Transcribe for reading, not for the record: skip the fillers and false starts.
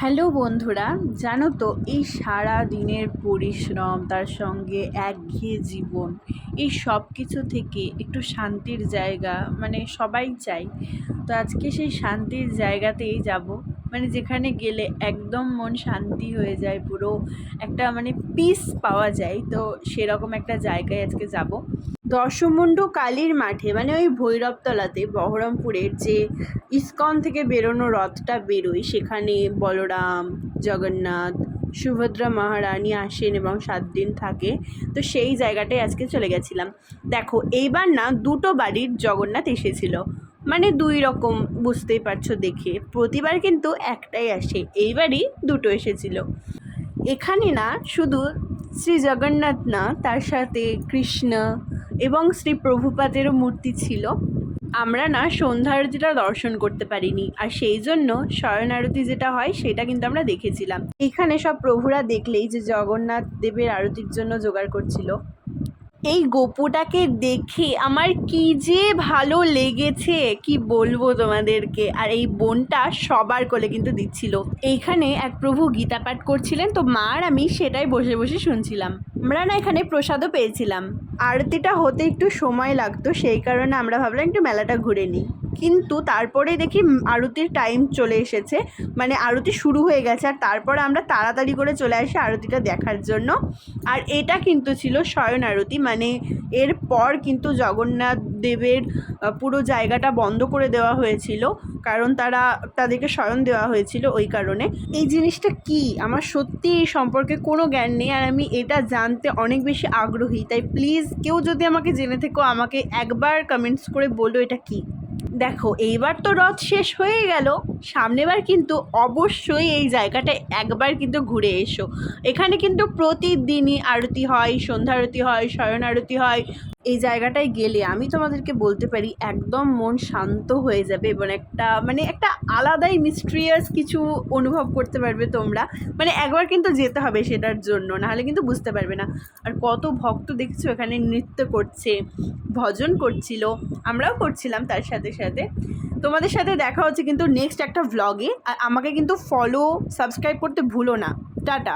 Hello বন্ধুরা, জানো তো এই সারা দিনের পরিশ্রম তার সঙ্গে একঘেয়ে জীবন, এই সব কিছু থেকে একটু শান্তির জায়গা মানে সবাই চাই। তো আজকে সেই শান্তির জায়গাতেই যাব, মানে যেখানে গেলে একদম মন শান্তি হয়ে যায়, পুরো একটা মানে পিস পাওয়া যায়। তো সেরকম একটা জায়গায় আজকে যাব, দর্শমুণ্ড কালীর মাঠে, মানে ওই ভৈরবতলাতে বহরমপুরের যে ইসকন থেকে বেরোনো রথটা বেরোয়, সেখানে বলরাম, জগন্নাথ, সুভদ্রা মহারানী আসেন এবং 7 দিন থাকে। তো সেই জায়গাটায় আজকে চলে গেছিলাম। দেখো, এইবার না দুটো বাড়ির জগন্নাথ এসেছিল, মানে দুই রকম, বুঝতেই পারছো দেখে। প্রতিবার কিন্তু একটাই আসে, এইবারই দুটো এসেছিল। এখানে না শুধু শ্রী জগন্নাথ না, তার সাথে কৃষ্ণ এবং শ্রী প্রভুপাদেরও মূর্তি ছিল। আমরা না সন্ধ্যা আরতিটা দর্শন করতে পারিনি, আর সেই জন্য শয়ন আরতি যেটা হয় সেটা কিন্তু আমরা দেখেছিলাম। এখানে সব প্রভুরা দেখলেই যে জগন্নাথ দেবের আরতির জন্য জোগাড় করছিল। এই গপুটাকে দেখে আমার কি যে ভালো লেগেছে, কি বলবো তোমাদেরকে। আর এই বোনটা সবার কোলে কিন্তু দিচ্ছিল। এইখানে এক প্রভু গীতা পাঠ করছিলেন, তো মা আর আমি সেটাই বসে বসে শুনছিলাম। আমরা না এখানে প্রসাদও পেয়েছিলাম। আরতিটা হতে একটু সময় লাগতো, সেই কারণে আমরা ভাবলাম একটু মেলাটা ঘুরে নিই। কিন্তু তারপরে দেখি আরতির টাইম চলে এসেছে, মানে আরতি শুরু হয়ে গেছে, আর তারপরে আমরা তাড়াতাড়ি করে চলে আসি আরতিটা দেখার জন্য। আর এটা কিন্তু ছিল শয়ন আরতি, মানে এরপর কিন্তু জগন্নাথ দেবের পুরো জায়গাটা বন্ধ করে দেওয়া হয়েছিল, কারণ তাদেরকে শয়ন দেওয়া হয়েছিল। ওই কারণে এই জিনিসটা কি, আমার সত্যি এই সম্পর্কে কোনো জ্ঞান নেই, আর আমি এটা জানতে অনেক বেশি আগ্রহী। তাই প্লিজ কেউ যদি আমাকে জেনে থেকো, আমাকে একবার কমেন্টস করে বলো এটা কি। দেখো, এইবার তো রথ শেষ হয়ে গেল, সামনেবার কিন্তু অবশ্যই এই জায়গাটায় একবার কিন্তু ঘুরে এসো। এখানে কিন্তু প্রতিদিনই আরতি হয়, সন্ধ্যা আরতি হয়, শয়ন আরতি হয়। এই জায়গাটায় গেলে আমি তোমাদেরকে বলতে পারি একদম মন শান্ত হয়ে যাবে, এবং একটা আলাদাই মিস্ট্রিয়াস কিছু অনুভব করতে পারবে তোমরা। মানে একবার কিন্তু যেতে হবে সেটার জন্য, নাহলে কিন্তু বুঝতে পারবে না। আর কত ভক্ত দেখছো এখানে নৃত্য করছে, ভজন করছিল, আমরাও করছিলাম তার সাথে সাথে। তোমাদের সাথে দেখা হচ্ছে কিন্তু নেক্সট একটা ভ্লগে। আর আমাকে কিন্তু ফলো, সাবস্ক্রাইব করতে ভুলো না। টাটা।